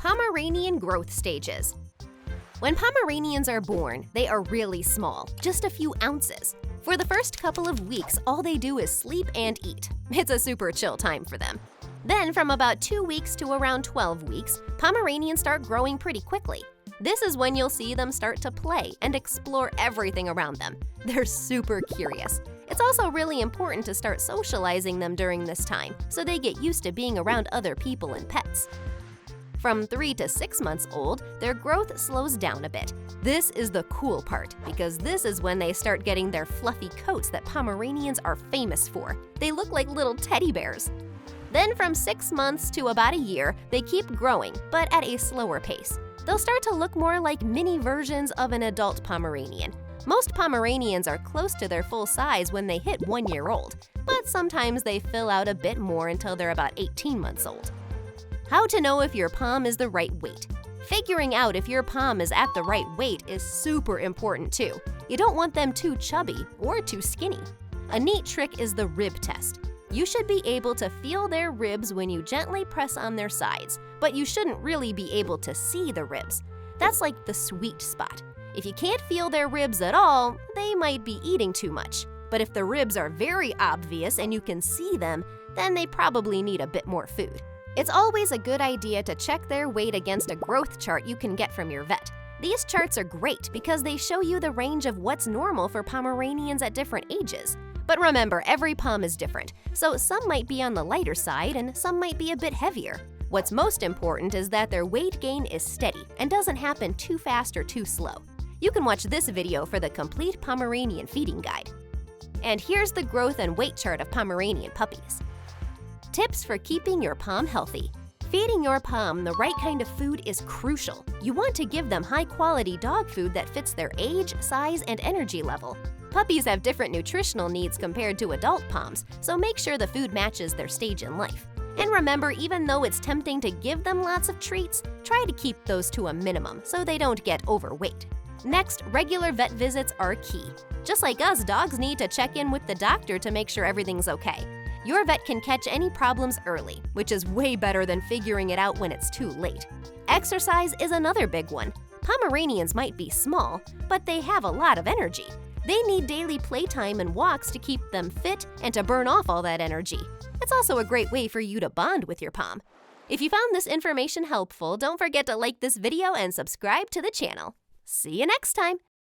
Pomeranian growth stages. When Pomeranians are born, they are really small, just a few ounces. For the first couple of weeks, all they do is sleep and eat. It's a super chill time for them. Then, from about 2 weeks to around 12 weeks, Pomeranians start growing pretty quickly. This is when you'll see them start to play and explore everything around them. They're super curious. It's also really important to start socializing them during this time, so they get used to being around other people and pets. From 3 to 6 months old, their growth slows down a bit. This is the cool part, because this is when they start getting their fluffy coats that Pomeranians are famous for. They look like little teddy bears. Then from 6 months to about a year, they keep growing, but at a slower pace. They'll start to look more like mini versions of an adult Pomeranian. Most Pomeranians are close to their full size when they hit 1 year old, but sometimes they fill out a bit more until they're about 18 months old. How to know if your Pom is the right weight. Figuring out if your Pom is at the right weight is super important too. You don't want them too chubby or too skinny. A neat trick is the rib test. You should be able to feel their ribs when you gently press on their sides, but you shouldn't really be able to see the ribs. That's like the sweet spot. If you can't feel their ribs at all, they might be eating too much. But if the ribs are very obvious and you can see them, then they probably need a bit more food. It's always a good idea to check their weight against a growth chart you can get from your vet. These charts are great because they show you the range of what's normal for Pomeranians at different ages. But remember, every Pom is different, so some might be on the lighter side and some might be a bit heavier. What's most important is that their weight gain is steady and doesn't happen too fast or too slow. You can watch this video for the complete Pomeranian feeding guide. And here's the growth and weight chart of Pomeranian puppies. Tips for keeping your Pom healthy. Feeding your Pom the right kind of food is crucial. You want to give them high-quality dog food that fits their age, size, and energy level. Puppies have different nutritional needs compared to adult Poms, so make sure the food matches their stage in life. And remember, even though it's tempting to give them lots of treats, try to keep those to a minimum so they don't get overweight. Next, regular vet visits are key. Just like us, dogs need to check in with the doctor to make sure everything's okay. Your vet can catch any problems early, which is way better than figuring it out when it's too late. Exercise is another big one. Pomeranians might be small, but they have a lot of energy. They need daily playtime and walks to keep them fit and to burn off all that energy. It's also a great way for you to bond with your Pom. If you found this information helpful, don't forget to like this video and subscribe to the channel. See you next time!